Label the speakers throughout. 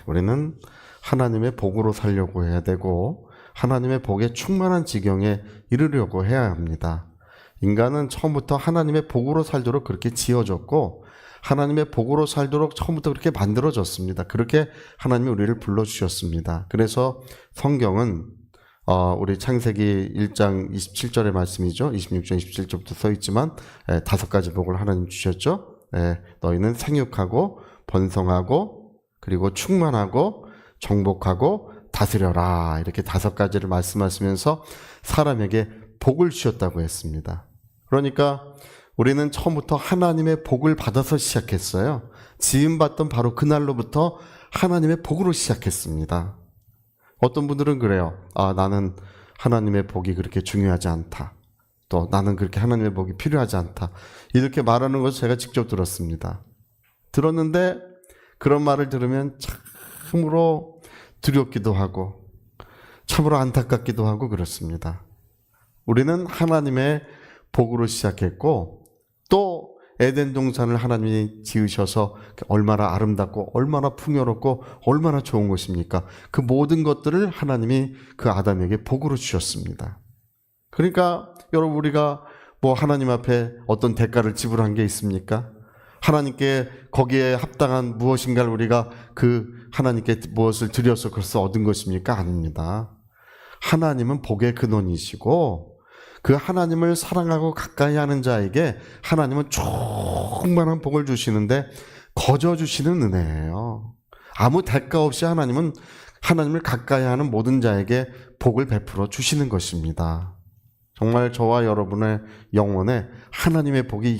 Speaker 1: 우리는 하나님의 복으로 살려고 해야 되고 하나님의 복에 충만한 지경에 이르려고 해야 합니다. 인간은 처음부터 하나님의 복으로 살도록 그렇게 지어졌고 하나님의 복으로 살도록 처음부터 그렇게 만들어졌습니다. 그렇게 하나님이 우리를 불러주셨습니다. 그래서 성경은 우리 창세기 1장 27절의 말씀이죠. 26장 27절부터 써있지만 5가지 복을 하나님 주셨죠. 너희는 생육하고 번성하고 그리고 충만하고 정복하고 다스려라, 이렇게 5가지를 말씀하시면서 사람에게 복을 주셨다고 했습니다. 그러니까 우리는 처음부터 하나님의 복을 받아서 시작했어요. 지음받던 바로 그날로부터 하나님의 복으로 시작했습니다. 어떤 분들은 그래요. 나는 하나님의 복이 그렇게 중요하지 않다. 또 나는 그렇게 하나님의 복이 필요하지 않다. 이렇게 말하는 것을 제가 직접 들었습니다. 들었는데 그런 말을 들으면 참으로 두렵기도 하고 참으로 안타깝기도 하고 그렇습니다. 우리는 하나님의 복으로 시작했고 또 에덴 동산을 하나님이 지으셔서 얼마나 아름답고 얼마나 풍요롭고 얼마나 좋은 것입니까? 그 모든 것들을 하나님이 그 아담에게 복으로 주셨습니다. 그러니까 여러분, 우리가 뭐 하나님 앞에 어떤 대가를 지불한 게 있습니까? 하나님께 거기에 합당한 무엇인가를 우리가 그 하나님께 무엇을 드려서 그래서 얻은 것입니까? 아닙니다. 하나님은 복의 근원이시고 그 하나님을 사랑하고 가까이 하는 자에게 하나님은 충만한 복을 주시는데 거저 주시는 은혜예요. 아무 대가 없이 하나님은 하나님을 가까이 하는 모든 자에게 복을 베풀어 주시는 것입니다. 정말 저와 여러분의 영혼에 하나님의 복이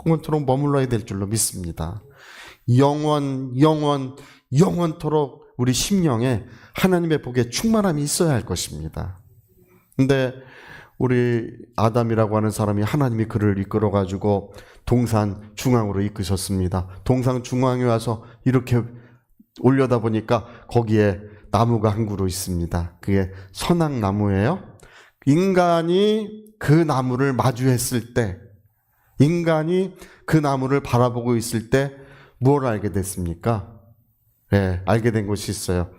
Speaker 1: 영원토록 머물러야 될 줄로 믿습니다. 영원토록 우리 심령에 하나님의 복에 충만함이 있어야 할 것입니다. 근데 우리 아담이라고 하는 사람이 하나님이 그를 이끌어가지고 동산 중앙으로 이끄셨습니다. 동산 중앙에 와서 이렇게 올려다 보니까 거기에 나무가 한 그루 있습니다. 그게 선악나무예요. 인간이 그 나무를 마주했을 때, 인간이 그 나무를 바라보고 있을 때 뭘 알게 됐습니까? 알게 된 것이 있어요.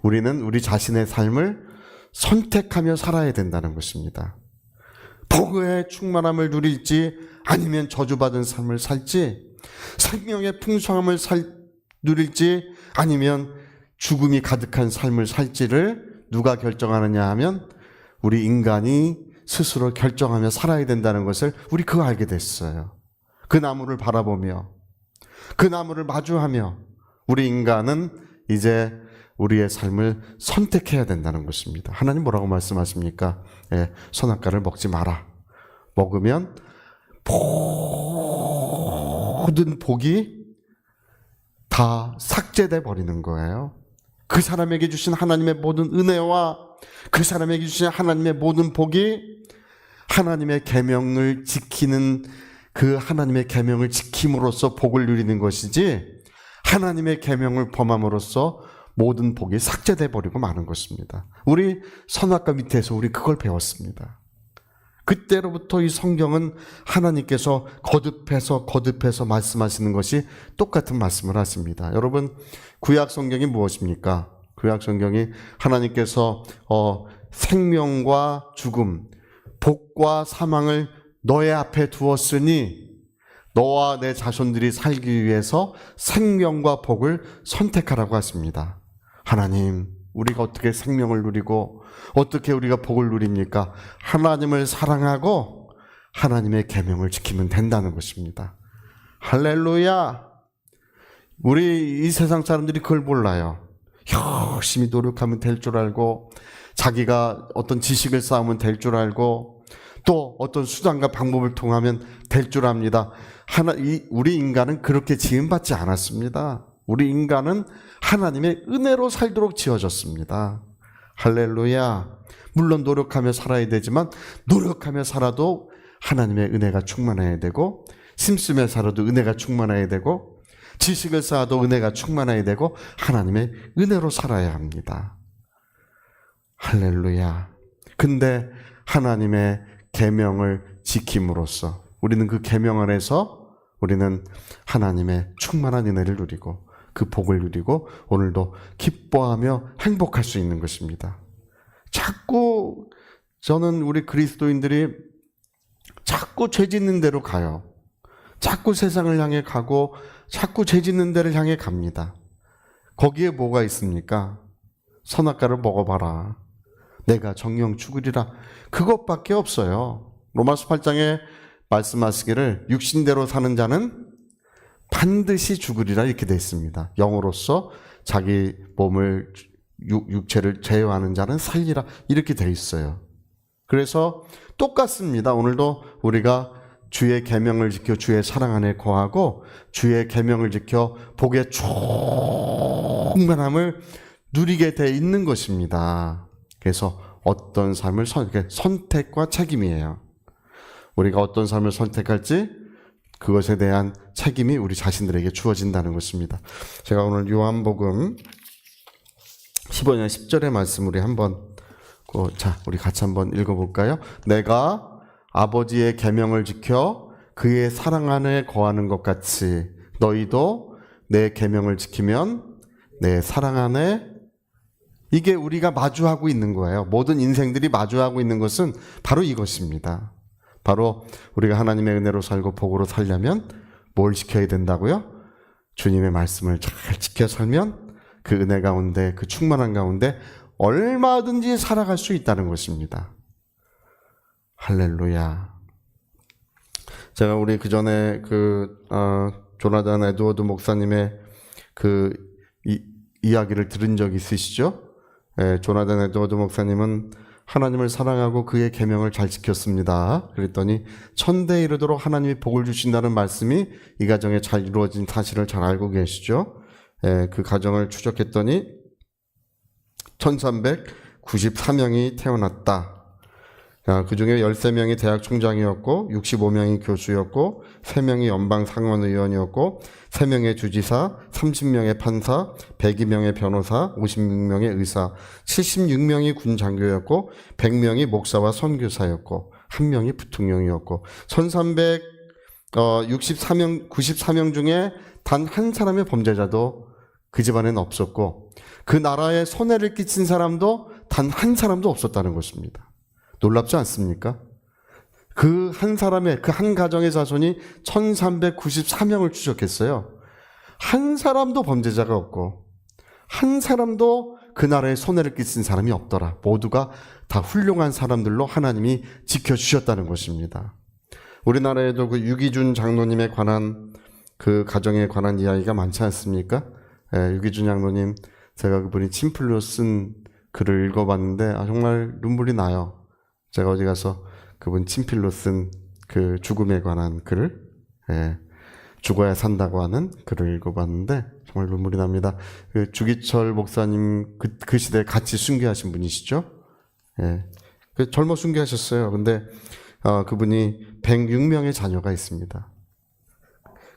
Speaker 1: 우리는 우리 자신의 삶을 선택하며 살아야 된다는 것입니다. 복의 충만함을 누릴지 아니면 저주받은 삶을 살지, 생명의 풍성함을 누릴지 아니면 죽음이 가득한 삶을 살지를 누가 결정하느냐 하면 우리 인간이 스스로 결정하며 살아야 된다는 것을 우리 그거 알게 됐어요. 그 나무를 바라보며 그 나무를 마주하며 우리 인간은 이제 우리의 삶을 선택해야 된다는 것입니다. 하나님 뭐라고 말씀하십니까? 선악과를 먹지 마라. 먹으면 모든 복이 다 삭제돼 버리는 거예요. 그 사람에게 주신 하나님의 모든 은혜와 그 사람에게 주신 하나님의 모든 복이 하나님의 계명을 지키는 그 하나님의 계명을 지킴으로써 복을 누리는 것이지 하나님의 계명을 범함으로써 모든 복이 삭제돼 버리고 마는 것입니다. 우리 선악과 밑에서 우리 그걸 배웠습니다. 그때로부터 이 성경은 하나님께서 거듭해서 말씀하시는 것이 똑같은 말씀을 하십니다. 여러분, 구약 성경이 무엇입니까? 구약 성경이 하나님께서 생명과 죽음, 복과 사망을 너의 앞에 두었으니 너와 내 자손들이 살기 위해서 생명과 복을 선택하라고 하십니다. 하나님, 우리가 어떻게 생명을 누리고 어떻게 우리가 복을 누립니까? 하나님을 사랑하고 하나님의 계명을 지키면 된다는 것입니다. 할렐루야! 우리 이 세상 사람들이 그걸 몰라요. 열심히 노력하면 될 줄 알고 자기가 어떤 지식을 쌓으면 될 줄 알고 또 어떤 수단과 방법을 통하면 될 줄 압니다. 우리 인간은 그렇게 지음받지 않았습니다. 우리 인간은 하나님의 은혜로 살도록 지어졌습니다. 할렐루야. 물론 노력하며 살아야 되지만 노력하며 살아도 하나님의 은혜가 충만해야 되고 심쓰며 살아도 은혜가 충만해야 되고 지식을 쌓아도 은혜가 충만해야 되고 하나님의 은혜로 살아야 합니다. 할렐루야. 근데 하나님의 계명을 지킴으로써 우리는 그 계명 안에서 우리는 하나님의 충만한 은혜를 누리고 그 복을 누리고 오늘도 기뻐하며 행복할 수 있는 것입니다. 자꾸 저는 우리 그리스도인들이 자꾸 죄 짓는 대로 가요. 자꾸 세상을 향해 가고 자꾸 죄 짓는 데를 향해 갑니다. 거기에 뭐가 있습니까? 선악과를 먹어봐라. 내가 정령 죽으리라. 그것밖에 없어요. 로마서 8장에 말씀하시기를 육신대로 사는 자는 반드시 죽으리라 이렇게 되어 있습니다. 영으로서 자기 몸을 육체를 제어하는 자는 살리라 이렇게 되어 있어요. 그래서 똑같습니다. 오늘도 우리가 주의 계명을 지켜 주의 사랑 안에 거하고 주의 계명을 지켜 복의 충만함을 누리게 돼 있는 것입니다. 그래서 어떤 삶을 선택과 책임이에요. 우리가 어떤 삶을 선택할지 그것에 대한 책임이 우리 자신들에게 주어진다는 것입니다. 제가 오늘 요한복음 15장 10절의 말씀 우리 우리 같이 한번 읽어볼까요? 내가 아버지의 계명을 지켜 그의 사랑 안에 거하는 것 같이 너희도 내 계명을 지키면 내 사랑 안에, 이게 우리가 마주하고 있는 거예요. 모든 인생들이 마주하고 있는 것은 바로 이것입니다. 바로 우리가 하나님의 은혜로 살고 복으로 살려면 뭘 지켜야 된다고요? 주님의 말씀을 잘 지켜 살면 그 은혜 가운데, 그 충만한 가운데 얼마든지 살아갈 수 있다는 것입니다. 할렐루야. 제가 우리 그 전에 조나단 에드워드 목사님의 이야기를 들은 적 있으시죠? 조나단 에드워드 목사님은 하나님을 사랑하고 그의 계명을 잘 지켰습니다. 그랬더니 천대에 이르도록 하나님이 복을 주신다는 말씀이 이 가정에 잘 이루어진 사실을 잘 알고 계시죠? 그 가정을 추적했더니 1394명이 태어났다. 그 중에 13명이 대학 총장이었고 65명이 교수였고 3명이 연방 상원의원이었고 3명의 주지사, 30명의 판사, 102명의 변호사, 56명의 의사, 76명이 군 장교였고 100명이 목사와 선교사였고 1명이 부통령이었고 93명 중에 단 한 사람의 범죄자도 그 집안에는 없었고 그 나라에 손해를 끼친 사람도 단 한 사람도 없었다는 것입니다. 놀랍지 않습니까? 그 한 사람의, 그 한 가정의 자손이 1394명을 추적했어요. 한 사람도 범죄자가 없고 한 사람도 그 나라에 손해를 끼친 사람이 없더라. 모두가 다 훌륭한 사람들로 하나님이 지켜주셨다는 것입니다. 우리나라에도 그 유기준 장로님에 관한 그 가정에 관한 이야기가 많지 않습니까? 유기준 장로님, 제가 그분이 친필로 쓴 글을 읽어봤는데 정말 눈물이 나요. 제가 어디 가서 그분 친필로 쓴 그 죽음에 관한 글을, 죽어야 산다고 하는 글을 읽어봤는데 정말 눈물이 납니다. 그 주기철 목사님 그 시대에 같이 순교하신 분이시죠? 그 젊어 순교하셨어요. 근데 그분이 106명의 자녀가 있습니다.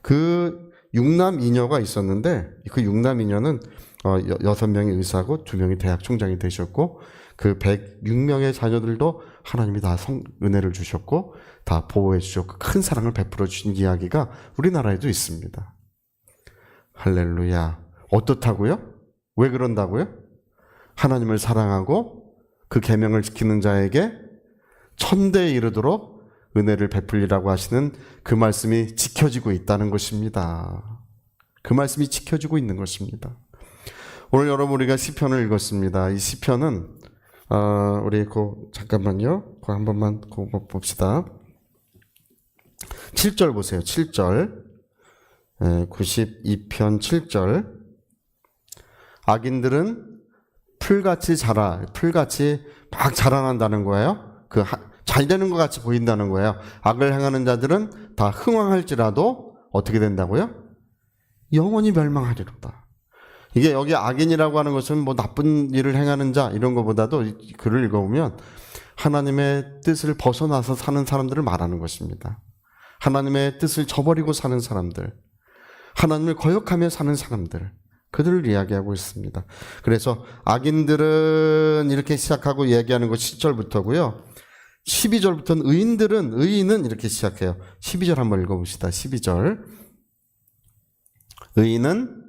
Speaker 1: 그 6남 2녀가 있었는데 그 6남 2녀는 6명이 의사고 2명이 대학 총장이 되셨고 그 106명의 자녀들도 하나님이 다 은혜를 주셨고 다 보호해 주셨고 큰 사랑을 베풀어 주신 이야기가 우리나라에도 있습니다. 할렐루야. 어떻다고요? 왜 그런다고요? 하나님을 사랑하고 그 계명을 지키는 자에게 천대에 이르도록 은혜를 베풀리라고 하시는 그 말씀이 지켜지고 있다는 것입니다. 그 말씀이 지켜지고 있는 것입니다. 오늘 여러분 우리가 시편을 읽었습니다. 이 시편은 우리 잠깐만요. 한 번만 봅시다. 7절 보세요. 7절. 92편 7절. 악인들은 풀같이 막 자라난다는 거예요. 잘 되는 것 같이 보인다는 거예요. 악을 행하는 자들은 다 흥왕할지라도 어떻게 된다고요? 영원히 멸망하리로다. 이게 여기 악인이라고 하는 것은 뭐 나쁜 일을 행하는 자 이런 것보다도 글을 읽어보면 하나님의 뜻을 벗어나서 사는 사람들을 말하는 것입니다. 하나님의 뜻을 저버리고 사는 사람들, 하나님을 거역하며 사는 사람들, 그들을 이야기하고 있습니다. 그래서 악인들은 이렇게 시작하고 얘기하는 것 10절부터고요. 12절부터는 의인은 이렇게 시작해요. 12절 한번 읽어봅시다. 12절. 의인은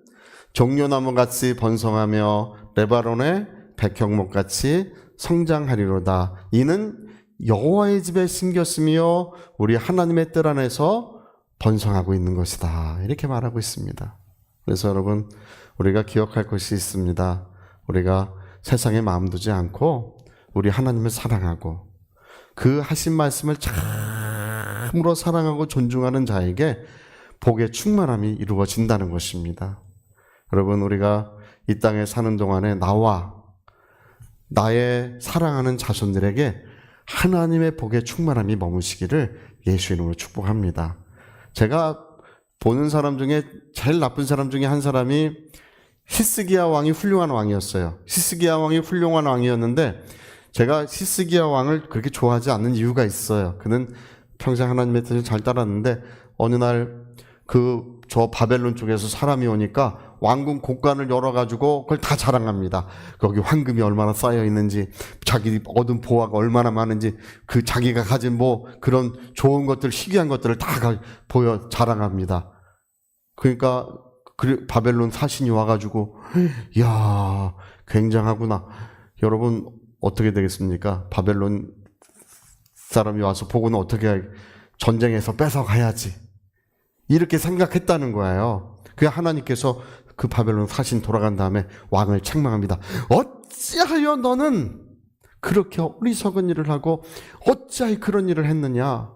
Speaker 1: 종려나무같이 번성하며 레바논의 백향목같이 성장하리로다. 이는 여호와의 집에 심겼으며 우리 하나님의 뜰 안에서 번성하고 있는 것이다. 이렇게 말하고 있습니다. 그래서 여러분, 우리가 기억할 것이 있습니다. 우리가 세상에 마음 두지 않고 우리 하나님을 사랑하고 그 하신 말씀을 참으로 사랑하고 존중하는 자에게 복의 충만함이 이루어진다는 것입니다. 여러분, 우리가 이 땅에 사는 동안에 나와 나의 사랑하는 자손들에게 하나님의 복의 충만함이 머무시기를 예수 이름으로 축복합니다. 제가 보는 사람 중에 제일 나쁜 사람 중에 한 사람이 히스기야 왕이 훌륭한 왕이었어요. 히스기야 왕이 훌륭한 왕이었는데 제가 히스기야 왕을 그렇게 좋아하지 않는 이유가 있어요. 그는 평생 하나님의 뜻을 잘 따랐는데 어느 날 저 바벨론 쪽에서 사람이 오니까 왕궁 곳간을 열어가지고 그걸 다 자랑합니다. 거기 황금이 얼마나 쌓여 있는지, 자기 얻은 보화가 얼마나 많은지, 그 자기가 가진 뭐 그런 좋은 것들, 희귀한 것들을 다 보여 자랑합니다. 그러니까 바벨론 사신이 와가지고, 이야, 굉장하구나. 여러분 어떻게 되겠습니까? 바벨론 사람이 와서 보고는 어떻게 전쟁에서 뺏어가야지. 이렇게 생각했다는 거예요. 그 하나님께서 그 바벨론 사신 돌아간 다음에 왕을 책망합니다. 어찌하여 너는 그렇게 어리석은 일을 하고 어찌하여 그런 일을 했느냐.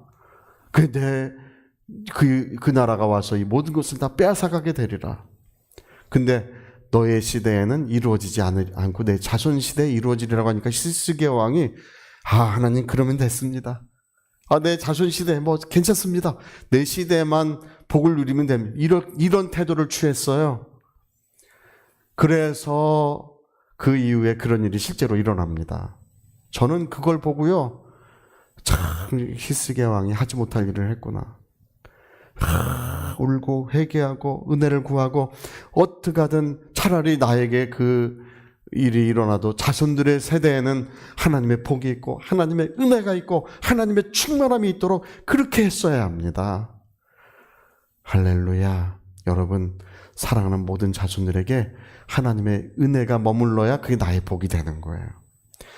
Speaker 1: 그 나라가 와서 이 모든 것을 다 빼앗아가게 되리라. 근데 너의 시대에는 이루어지지 않고 내 자손 시대에 이루어지리라고 하니까 히스기야 왕이 하나님 그러면 됐습니다. 내 자손 시대에 뭐 괜찮습니다. 내 시대에만 복을 누리면 됩니다. 이런 태도를 취했어요. 그래서 그 이후에 그런 일이 실제로 일어납니다. 저는 그걸 보고요, 참 히스기야 왕이 하지 못할 일을 했구나. 울고 회개하고 은혜를 구하고 어떻게 하든 차라리 나에게 그 일이 일어나도 자손들의 세대에는 하나님의 복이 있고 하나님의 은혜가 있고 하나님의 충만함이 있도록 그렇게 했어야 합니다. 할렐루야. 여러분, 사랑하는 모든 자손들에게 하나님의 은혜가 머물러야 그게 나의 복이 되는 거예요.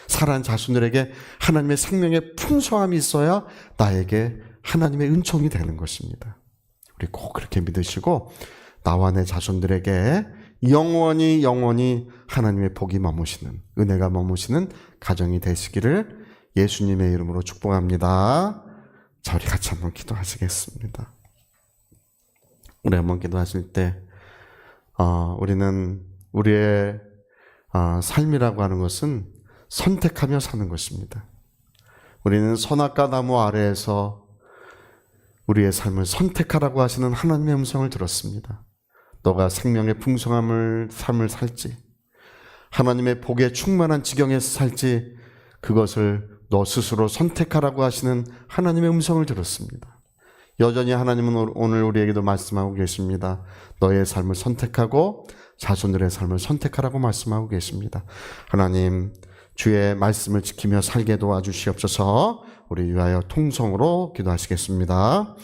Speaker 1: 사랑하는 자손들에게 하나님의 생명의 풍성함이 있어야 나에게 하나님의 은총이 되는 것입니다. 우리 꼭 그렇게 믿으시고 나와 내 자손들에게 영원히 하나님의 복이 머무시는, 은혜가 머무시는 가정이 되시기를 예수님의 이름으로 축복합니다. 자, 우리 같이 한번 기도하시겠습니다. 우리 한번 기도하실 때 우리는 우리의 삶이라고 하는 것은 선택하며 사는 것입니다. 우리는 선악과 나무 아래에서 우리의 삶을 선택하라고 하시는 하나님의 음성을 들었습니다. 너가 생명의 풍성함을 삶을 살지, 하나님의 복에 충만한 지경에서 살지, 그것을 너 스스로 선택하라고 하시는 하나님의 음성을 들었습니다. 여전히 하나님은 오늘 우리에게도 말씀하고 계십니다. 너의 삶을 선택하고 자손들의 삶을 선택하라고 말씀하고 계십니다. 하나님, 주의 말씀을 지키며 살게 도와주시옵소서. 우리 위하여 통성으로 기도하시겠습니다.